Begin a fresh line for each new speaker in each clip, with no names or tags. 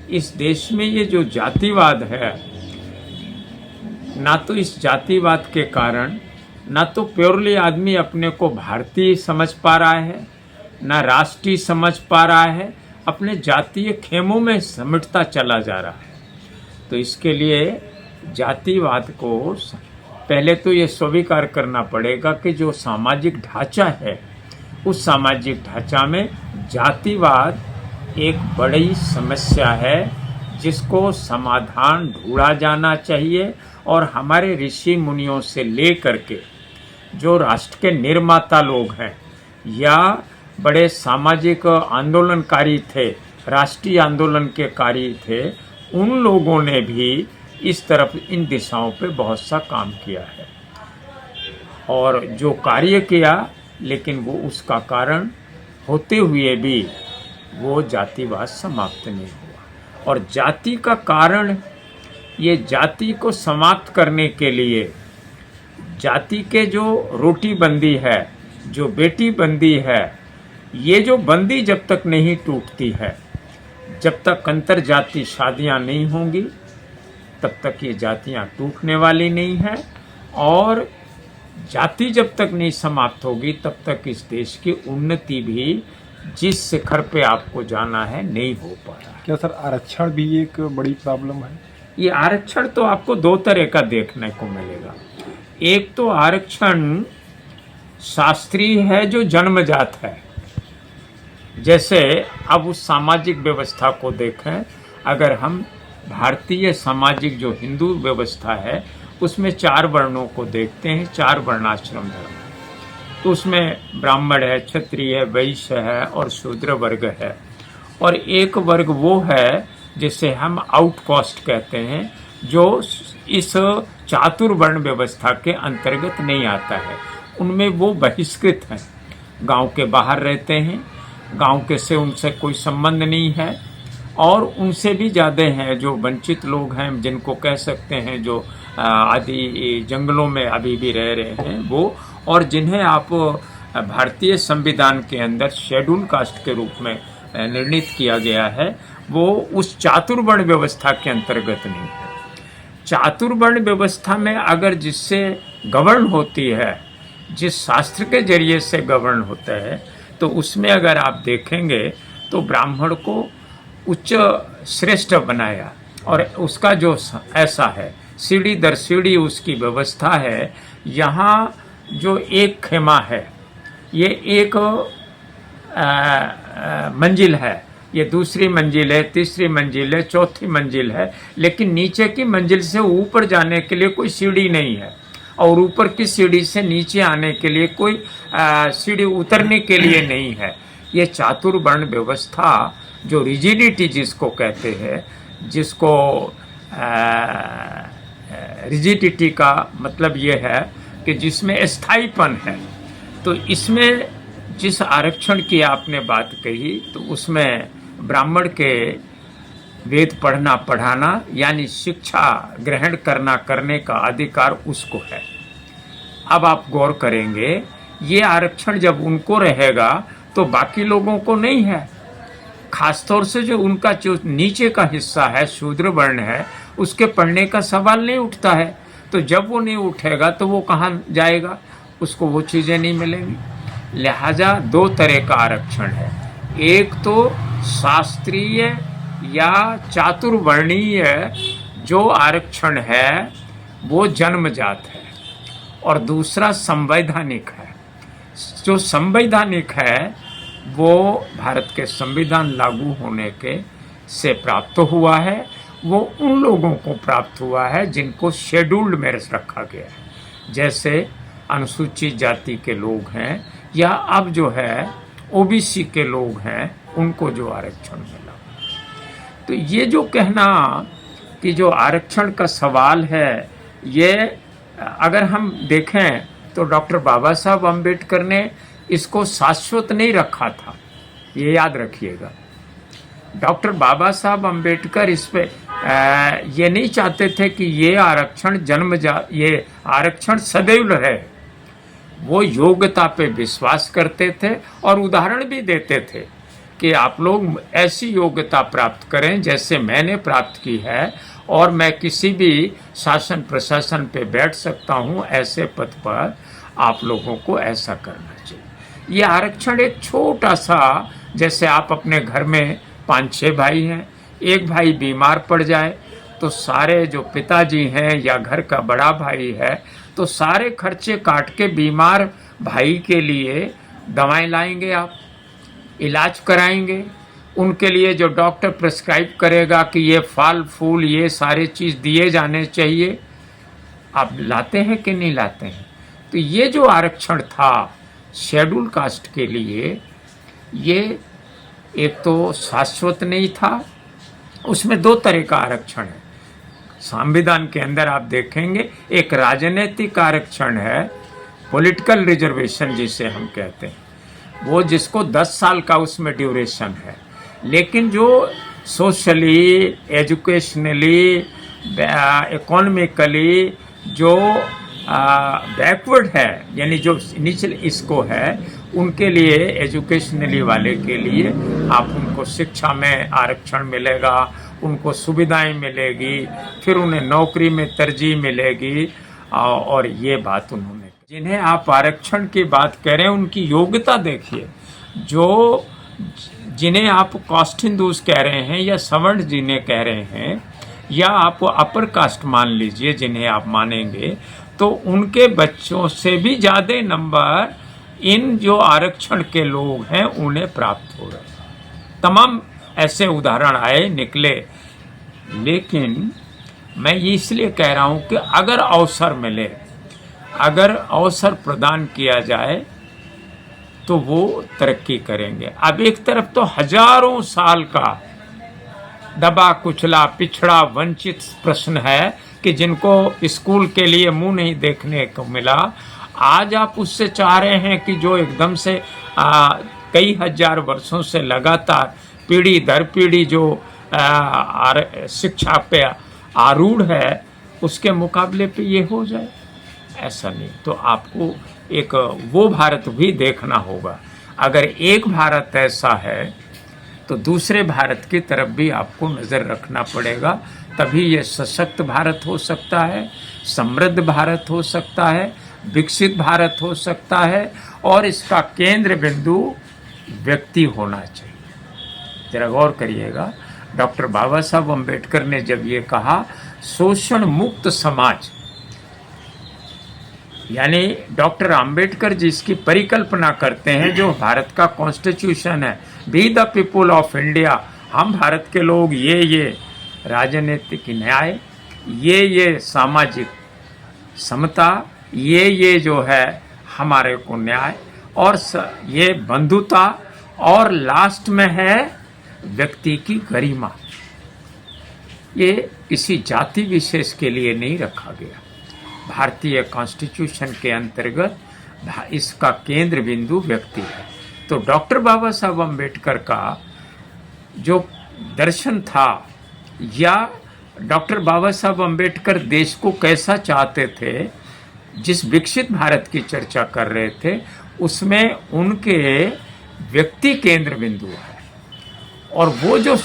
इस देश में ये जो जातिवाद है, ना तो इस जातिवाद के कारण ना तो प्योरली आदमी अपने को भारतीय समझ पा रहा है, ना राष्ट्रीय समझ पा रहा है, अपने जातीय खेमों में समेटता चला जा रहा है। तो इसके लिए जातिवाद को पहले तो ये स्वीकार करना पड़ेगा कि जो सामाजिक ढांचा है, उस सामाजिक ढांचा में जातिवाद एक बड़ी समस्या है, जिसको समाधान ढूंढा जाना चाहिए। और हमारे ऋषि मुनियों से लेकर के जो राष्ट्र के निर्माता लोग हैं या बड़े सामाजिक आंदोलनकारी थे, राष्ट्रीय आंदोलन के कारी थे, उन लोगों ने भी इस तरफ इन दिशाओं पे बहुत सा काम किया है और जो कार्य किया, लेकिन वो उसका कारण होते हुए भी वो जातिवाद समाप्त नहीं हुआ। और जाति का कारण, ये जाति को समाप्त करने के लिए जाति के जो रोटी बंदी है, जो बेटी बंदी है, ये जो बंदी जब तक नहीं टूटती है, जब तक अंतर जाति शादियाँ नहीं होंगी, तब तक ये जातियाँ टूटने वाली नहीं हैं। और जाति जब तक नहीं समाप्त होगी, तब तक इस देश की उन्नति भी जिस शिखर पे आपको जाना है नहीं हो पा रहा है।
क्या सर आरक्षण भी एक बड़ी प्रॉब्लम है?
ये आरक्षण तो आपको दो तरह का देखने को मिलेगा। एक तो आरक्षण शास्त्रीय है, जो जन्मजात है। जैसे अब उस सामाजिक व्यवस्था को देखें, अगर हम भारतीय सामाजिक जो हिंदू व्यवस्था है, उसमें 4 वर्णों को देखते हैं, 4 वर्णाश्रम धर्म। तो उसमें ब्राह्मण है, क्षत्रिय है, वैश्य है और शूद्र वर्ग है। और एक वर्ग वो है जिसे हम आउटकास्ट कहते हैं, जो इस चातुर्वर्ण व्यवस्था के अंतर्गत नहीं आता है। उनमें वो बहिष्कृत हैं, गांव के बाहर रहते हैं, गांव के से उनसे कोई संबंध नहीं है। और उनसे भी ज़्यादा हैं जो वंचित लोग हैं, जिनको कह सकते हैं जो आदि जंगलों में अभी भी रह रहे हैं वो, और जिन्हें आप भारतीय संविधान के अंदर शेड्यूल कास्ट के रूप में निर्णित किया गया है, वो उस चातुर्वर्ण व्यवस्था के अंतर्गत नहीं है। चातुर्वर्ण व्यवस्था में अगर जिससे गवर्न होती है, जिस शास्त्र के जरिए से गवर्न होता है, तो उसमें अगर आप देखेंगे तो ब्राह्मण को उच्च श्रेष्ठ बनाया। और उसका जो ऐसा है, सीढ़ी दर सीढ़ी उसकी व्यवस्था है। यहाँ जो एक खेमा है, ये एक मंजिल है, ये दूसरी मंजिल है, तीसरी मंजिल है, चौथी मंजिल है, लेकिन नीचे की मंजिल से ऊपर जाने के लिए कोई सीढ़ी नहीं है, और ऊपर की सीढ़ी से नीचे आने के लिए कोई सीढ़ी उतरने के लिए नहीं है। ये चातुर्वर्ण व्यवस्था, जो रिजिडिटी जिसको कहते हैं, जिसको रिजिडिटी का मतलब ये है कि जिसमें स्थायीपन है। तो इसमें जिस आरक्षण की आपने बात कही, तो उसमें ब्राह्मण के वेद पढ़ना पढ़ाना यानी शिक्षा ग्रहण करना करने का अधिकार उसको है। अब आप गौर करेंगे, ये आरक्षण जब उनको रहेगा तो बाकी लोगों को नहीं है। खासतौर से जो उनका जो नीचे का हिस्सा है, शूद्र वर्ण है, उसके पढ़ने का सवाल नहीं उठता है। तो जब वो नहीं उठेगा तो वो कहाँ जाएगा, उसको वो चीज़ें नहीं मिलेंगी। लिहाजा 2 तरह का आरक्षण है। एक तो शास्त्रीय या चातुर्वर्णीय जो आरक्षण है वो जन्मजात है, और दूसरा संवैधानिक है। जो संवैधानिक है वो भारत के संविधान लागू होने के से प्राप्त हुआ है। वो उन लोगों को प्राप्त हुआ है जिनको शेड्यूल्ड में रखा गया है, जैसे अनुसूचित जाति के लोग हैं, या अब जो है ओबीसी के लोग हैं, उनको जो आरक्षण मिला। तो ये जो कहना कि जो आरक्षण का सवाल है, ये अगर हम देखें तो डॉक्टर बाबा साहब अम्बेडकर ने इसको शाश्वत नहीं रखा था, ये याद रखिएगा। डॉक्टर बाबा साहब अम्बेडकर इस पे ये नहीं चाहते थे कि ये आरक्षण ये आरक्षण सदैव रहे। वो योग्यता पे विश्वास करते थे और उदाहरण भी देते थे कि आप लोग ऐसी योग्यता प्राप्त करें जैसे मैंने प्राप्त की है, और मैं किसी भी शासन प्रशासन पे बैठ सकता हूँ, ऐसे पद पर आप लोगों को ऐसा करना चाहिए। ये आरक्षण एक छोटा सा, जैसे आप अपने घर में 5-6 भाई हैं, एक भाई बीमार पड़ जाए तो सारे जो पिताजी हैं या घर का बड़ा भाई है तो सारे खर्चे काट के बीमार भाई के लिए दवाएं लाएंगे, आप इलाज कराएंगे, उनके लिए जो डॉक्टर प्रिस्क्राइब करेगा कि ये फल फूल ये सारे चीज़ दिए जाने चाहिए, आप लाते हैं कि नहीं लाते हैं? तो ये जो आरक्षण था शेड्यूल कास्ट के लिए, ये एक तो शाश्वत नहीं था, उसमें 2 तरह का आरक्षण है। संविधान के अंदर आप देखेंगे एक राजनीतिक आरक्षण है, पॉलिटिकल रिजर्वेशन जिसे हम कहते हैं, वो जिसको 10 साल का उसमें ड्यूरेशन है। लेकिन जो सोशली, एजुकेशनली, इकोनॉमिकली जो बैकवर्ड है, यानी जो नीचे इसको है, उनके लिए, एजुकेशनली वाले के लिए आप उनको शिक्षा में आरक्षण मिलेगा, उनको सुविधाएं मिलेगी, फिर उन्हें नौकरी में तरजीह मिलेगी। और ये बात उन्होंने, जिन्हें आप आरक्षण की बात कह रहे हैं उनकी योग्यता देखिए। जो जिन्हें आप कास्ट हिंदूज कह रहे हैं या सवर्ण जिन्हें कह रहे हैं, या आप अपर कास्ट मान लीजिए जिन्हें आप मानेंगे, तो उनके बच्चों से भी ज़्यादा नंबर इन जो आरक्षण के लोग हैं उन्हें प्राप्त हो रहे हैं। तमाम ऐसे उदाहरण आए निकले। लेकिन मैं ये इसलिए कह रहा हूँ कि अगर अवसर मिले, अगर अवसर प्रदान किया जाए तो वो तरक्की करेंगे। अब एक तरफ तो हजारों साल का दबा कुचला पिछड़ा वंचित प्रश्न है कि जिनको स्कूल के लिए मुंह नहीं देखने को मिला, आज आप उससे चाह रहे हैं कि जो एकदम से कई हजार वर्षों से लगातार पीढ़ी दर पीढ़ी जो शिक्षा पे आरूढ़ है उसके मुकाबले पे ये हो जाए, ऐसा नहीं। तो आपको एक वो भारत भी देखना होगा। अगर एक भारत ऐसा है तो दूसरे भारत की तरफ भी आपको नज़र रखना पड़ेगा, तभी ये सशक्त भारत हो सकता है, समृद्ध भारत हो सकता है, विकसित भारत हो सकता है, और इसका केंद्र बिंदु व्यक्ति होना चाहिए। जरा गौर करिएगा, डॉक्टर बाबा साहब अम्बेडकर ने जब ये कहा शोषण मुक्त समाज, यानी डॉक्टर अंबेडकर जिसकी परिकल्पना करते हैं, जो भारत का कॉन्स्टिट्यूशन है, be the people of India, हम भारत के लोग ये राजनीतिक न्याय, ये सामाजिक समता, ये जो है हमारे को न्याय, और ये बंधुता, और लास्ट में है व्यक्ति की गरिमा। ये किसी जाति विशेष के लिए नहीं रखा गया। भारतीय कॉन्स्टिट्यूशन के अंतर्गत इसका केंद्र बिंदु व्यक्ति है। तो डॉक्टर बाबा साहब अम्बेडकर का जो दर्शन था, या डॉक्टर बाबा साहब अम्बेडकर देश को कैसा चाहते थे, जिस विकसित भारत की चर्चा कर रहे थे, उसमें उनके व्यक्ति केंद्र बिंदु है। और वो जो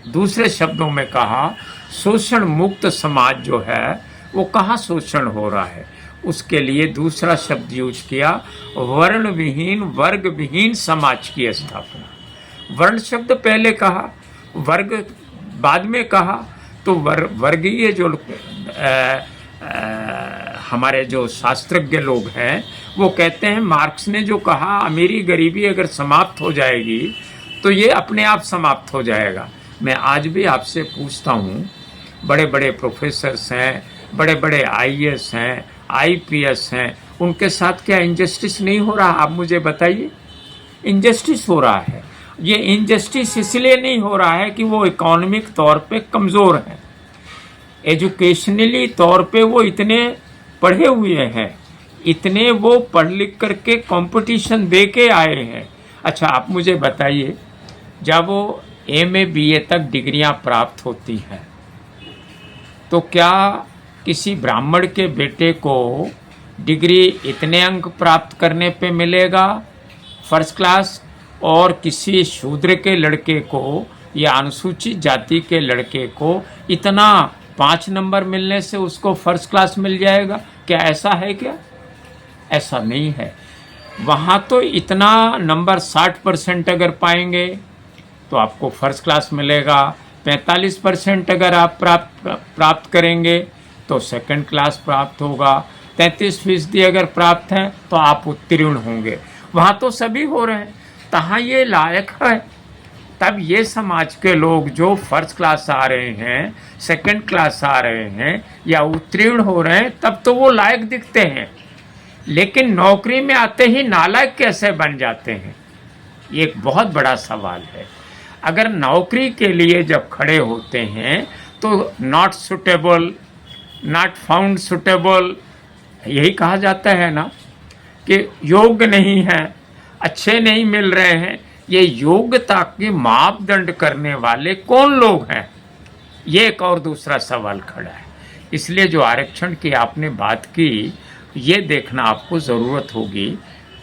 दूसरे शब्दों में कहा शोषण मुक्त समाज जो है, वो कहाँ शोषण हो रहा है, उसके लिए दूसरा शब्द यूज किया, वर्ण विहीन वर्ग विहीन समाज की स्थापना। वर्ण शब्द पहले कहा, वर्ग बाद में कहा। तो वर्गीय जो हमारे जो शास्त्रज्ञ लोग हैं वो कहते हैं, मार्क्स ने जो कहा अमीरी गरीबी अगर समाप्त हो जाएगी तो ये अपने आप समाप्त हो जाएगा। मैं आज भी आपसे पूछता हूँ, बड़े बड़े प्रोफेसर्स हैं, बड़े बड़े आईएएस हैं, आईपीएस हैं, उनके साथ क्या इनजस्टिस नहीं हो रहा? आप मुझे बताइए। इनजस्टिस हो रहा है। ये इनजस्टिस इसलिए नहीं हो रहा है कि वो इकोनॉमिक तौर पे कमज़ोर हैं, एजुकेशनली तौर पे वो इतने पढ़े हुए हैं, इतने वो पढ़ लिख करके कंपटीशन दे के आए हैं। अच्छा, आप मुझे बताइए, जब वो एमए बीए तक डिग्रियां प्राप्त होती हैं तो क्या किसी ब्राह्मण के बेटे को डिग्री इतने अंक प्राप्त करने पे मिलेगा फर्स्ट क्लास, और किसी शूद्र के लड़के को या अनुसूचित जाति के लड़के को इतना 5 नंबर मिलने से उसको फर्स्ट क्लास मिल जाएगा? क्या ऐसा है क्या? ऐसा नहीं है। वहाँ तो इतना नंबर 60% अगर पाएंगे तो आपको फर्स्ट क्लास मिलेगा, 45% अगर आप प्राप्त करेंगे तो सेकंड क्लास प्राप्त होगा, 33% अगर प्राप्त हैं तो आप उत्तीर्ण होंगे। वहाँ तो सभी हो रहे हैं, तहाँ ये लायक है। तब ये समाज के लोग जो फर्स्ट क्लास आ रहे हैं, सेकंड क्लास आ रहे हैं या उत्तीर्ण हो रहे हैं, तब तो वो लायक दिखते हैं। लेकिन नौकरी में आते ही नालायक कैसे बन जाते हैं, ये एक बहुत बड़ा सवाल है। अगर नौकरी के लिए जब खड़े होते हैं तो not suitable, not found suitable, यही कहा जाता है ना कि योग्य नहीं है, अच्छे नहीं मिल रहे हैं। ये योग्यता की मापदंड करने वाले कौन लोग हैं, ये एक और दूसरा सवाल खड़ा है। इसलिए जो आरक्षण की आपने बात की, ये देखना आपको ज़रूरत होगी